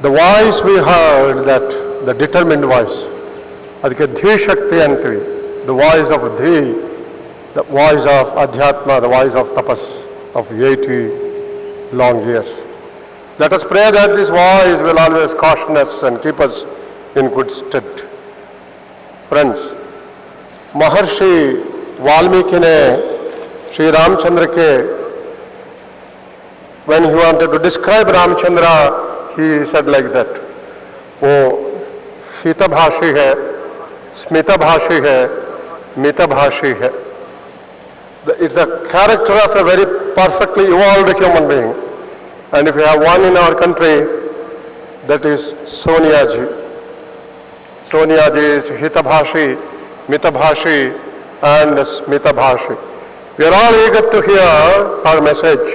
The voice we heard, that the determined voice, ಅದಕ್ಕೆ ಧೀ ಶಕ್ತಿ ಅಂತೀವಿ. The voice of Dhi, the voice of Adhyatma, the voice of tapas of 80 long years. Let us pray that this voice will always caution us and keep us in good stead. Friends, Maharshi Valmiki ne Sri Ramchandra ke, when he wanted to describe Ramchandra, he said like that, वो हितभाषी है, स्मितभाषी है, मितभाषी है. It's the character of a very perfectly evolved human being. And if we have one in our country, that is Sonia Ji. Sonia Ji is hitabhashi, mitabhashi and smitabhashi. We are all eager to hear her message.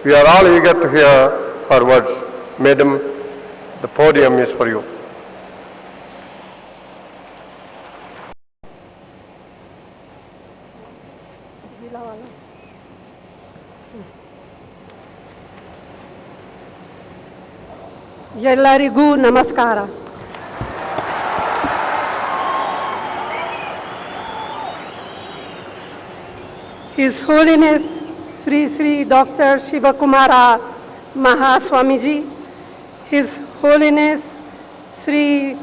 We are all eager to hear her words. Madam, the podium is for you. ಎಲ್ಲರಿಗೂ ನಮಸ್ಕಾರ. His Holiness Sri Dr. Sivakumara Swamiji, His Holiness Sri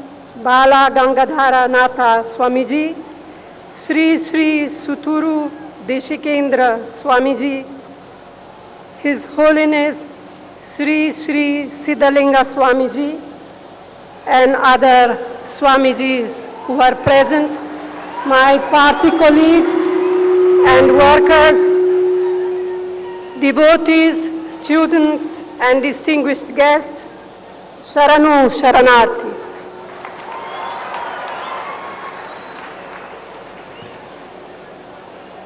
Bala Gangadhara Natha Swamiji, Sri Suturu Deshikendra Swamiji, His Holiness Sri Siddaganga Swamiji, and other Swamijis who are present, my party colleagues and workers, devotees, students, and distinguished guests, Sharanu Sharanarthi.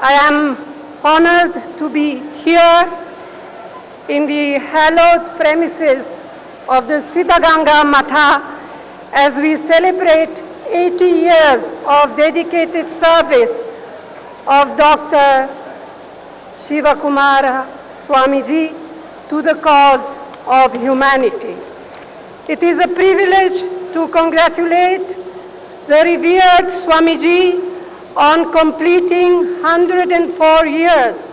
I am honored to be here in the hallowed premises of the Siddaganga Matha as we celebrate 80 years of dedicated service of Dr. Sivakumara Swamiji to the cause of humanity. It is a privilege to congratulate the revered Swamiji on completing 104 years,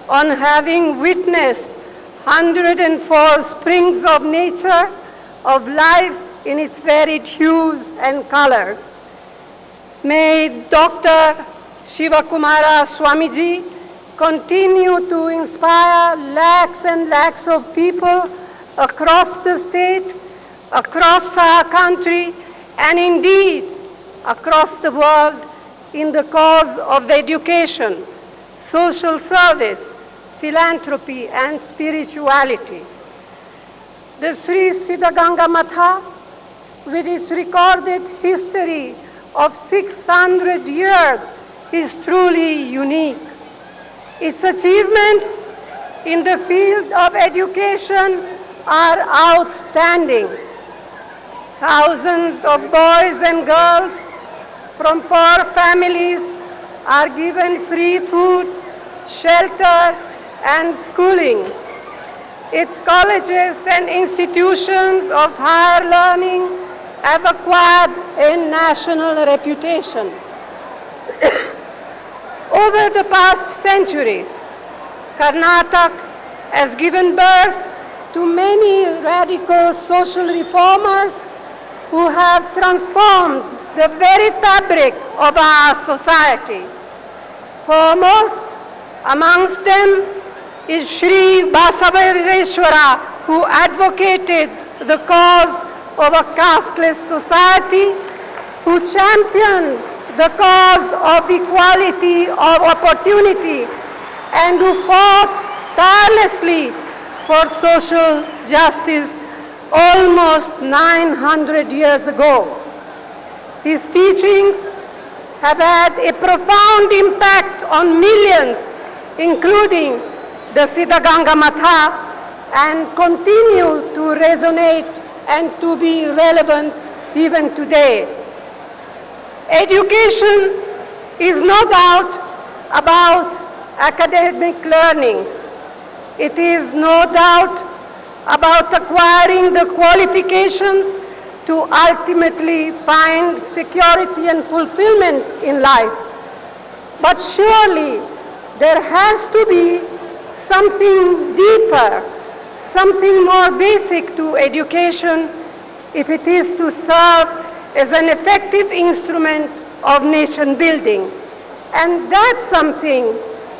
on having witnessed 104 springs of nature, of life in its varied hues and colors. May Dr. Sivakumara Swamiji continue to inspire lakhs and lakhs of people across the state, across our country, and indeed across the world in the cause of education, social service, philanthropy, and spirituality. The Sri Siddaganga Matha, with its recorded history of 600 years, is truly unique. Its achievements in the field of education are outstanding. Thousands of boys and girls from poor families are given free food, shelter, and schooling. Its colleges and institutions of higher learning have acquired a national reputation. Over the past centuries, Karnataka has given birth to many radical social reformers who have transformed the very fabric of our society. Foremost amongst them is Sri Basavareshwara, who advocated the cause of a casteless society, who championed the cause of equality of opportunity, and who fought tirelessly for social justice almost 900 years ago. His teachings have had a profound impact on millions, including the Siddaganga Matha, and continue to resonate and to be relevant even today. Education is no doubt about academic learnings. It is no doubt about acquiring the qualifications to ultimately find security and fulfillment in life. But surely there has to be something deeper, something more basic to education if it is to serve as an effective instrument of nation building. And that something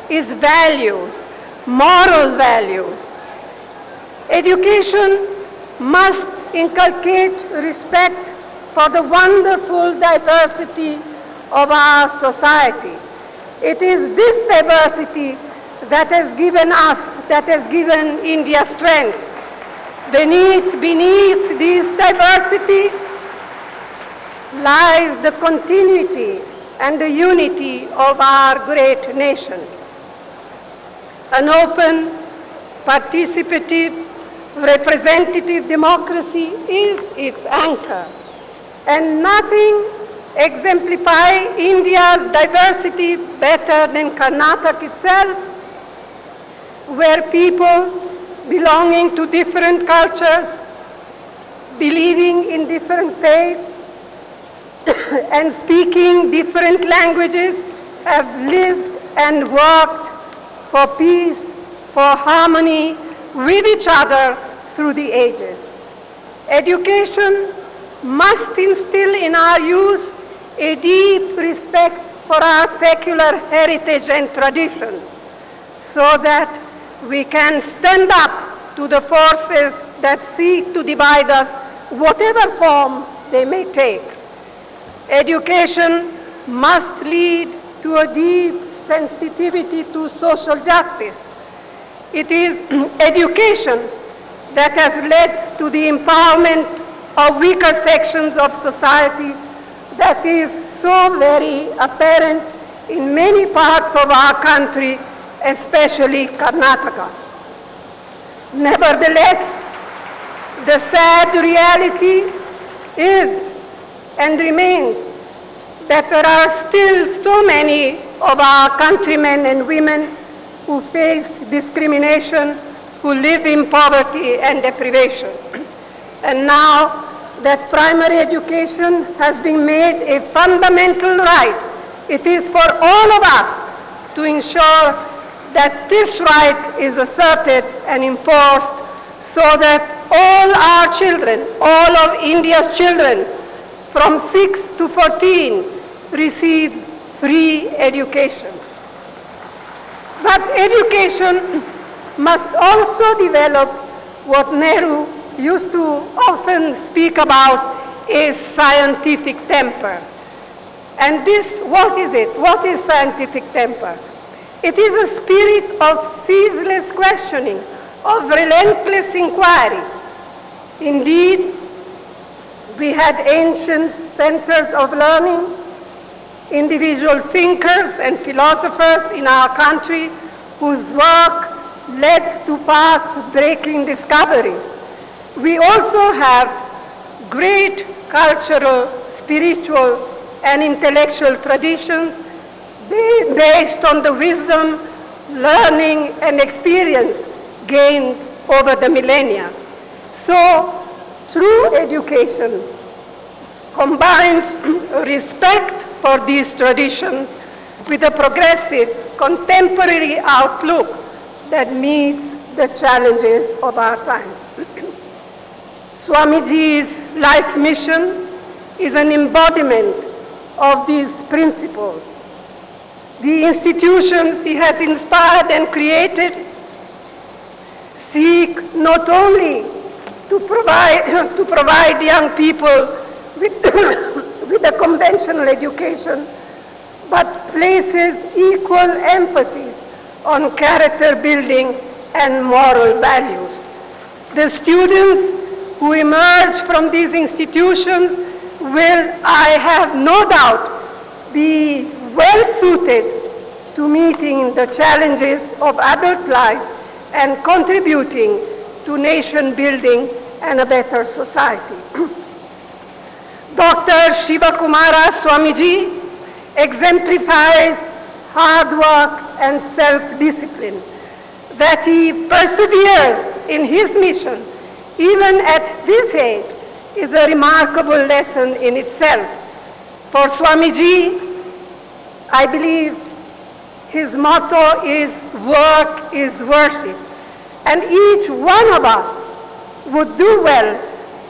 is values, moral values. Education must inculcate respect for the wonderful diversity of our society. It is this diversity that has given us, that has given India strength. Beneath this diversity lies the continuity and the unity of our great nation. An open, participative, representative democracy is its anchor, and nothing exemplifies India's diversity better than Karnataka itself, where people belonging to different cultures, believing in different faiths, and speaking different languages have lived and worked for peace, for harmony with each other through the ages. Education must instill in our youth a deep respect for our secular heritage and traditions, so that we can stand up to the forces that seek to divide us, whatever form they may take. Education must lead to a deep sensitivity to social justice. It is education that has led to the empowerment of weaker sections of society that is so very apparent in many parts of our country, especially Karnataka. Nevertheless, the sad reality is and remains that there are still so many of our countrymen and women who face discrimination, who live in poverty and deprivation. And now that primary education has been made a fundamental right, it is for all of us to ensure that this right is asserted and enforced, so that all our children, all of India's children from 6 to 14 receive free education. But education must also develop what Nehru used to often speak about, a scientific temper. And this, what is it? What is scientific temper? It is a spirit of ceaseless questioning, of relentless inquiry. Indeed, we had ancient centers of learning, individual thinkers and philosophers in our country whose work led to path-breaking discoveries. We also have great cultural, spiritual, and intellectual traditions based on the wisdom, learning, and experience gained over the millennia. So, true education combines respect for these traditions with a progressive, contemporary outlook that meets the challenges of our times. Swamiji's life mission is an embodiment of these principles. The institutions he has inspired and created seek not only to provide young people with a conventional education, but places equal emphasis on character building and moral values. The students who emerge from these institutions will, I have no doubt, be well suited to meeting the challenges of adult life and contributing to nation building and a better society. Dr.Sivakumara Swamiji exemplifies hard work and self-discipline, that he perseveres in his mission even at this age, is a remarkable lesson in itself. For Swamiji, I believe his motto is work is worship. And each one of us would do well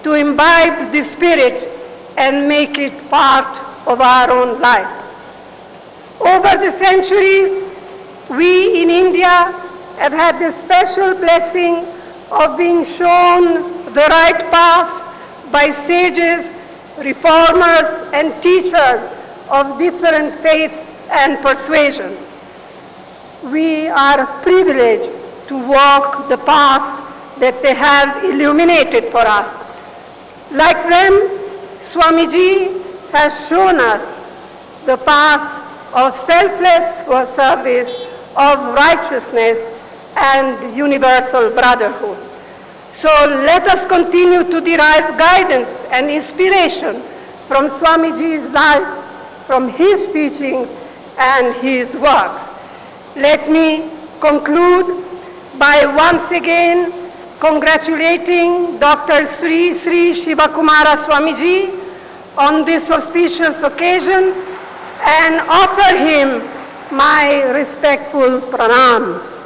to imbibe this spirit and make it part of our own life. Over the centuries, we in India have had the special blessing of being shown the right path by sages, reformers, and teachers of different faiths and persuasions. We are privileged to walk the path that they have illuminated for us. Like them, Swamiji has shown us the path of selfless service, of righteousness, and universal brotherhood. So let us continue to derive guidance and inspiration from Swamiji's life, from his teaching and his works. Let me conclude by once again congratulating Dr. Sri Sivakumara Swamiji on this auspicious occasion and offer him my respectful pranams.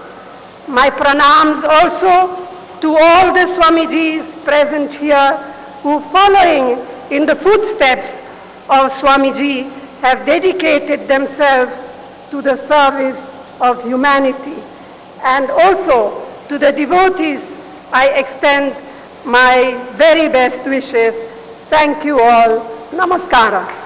My pranams also to all the Swamijis present here who, following in the footsteps of Swamiji, have dedicated themselves to the service of humanity. And also to the devotees, I extend my very best wishes. Thank you all. Namaskara.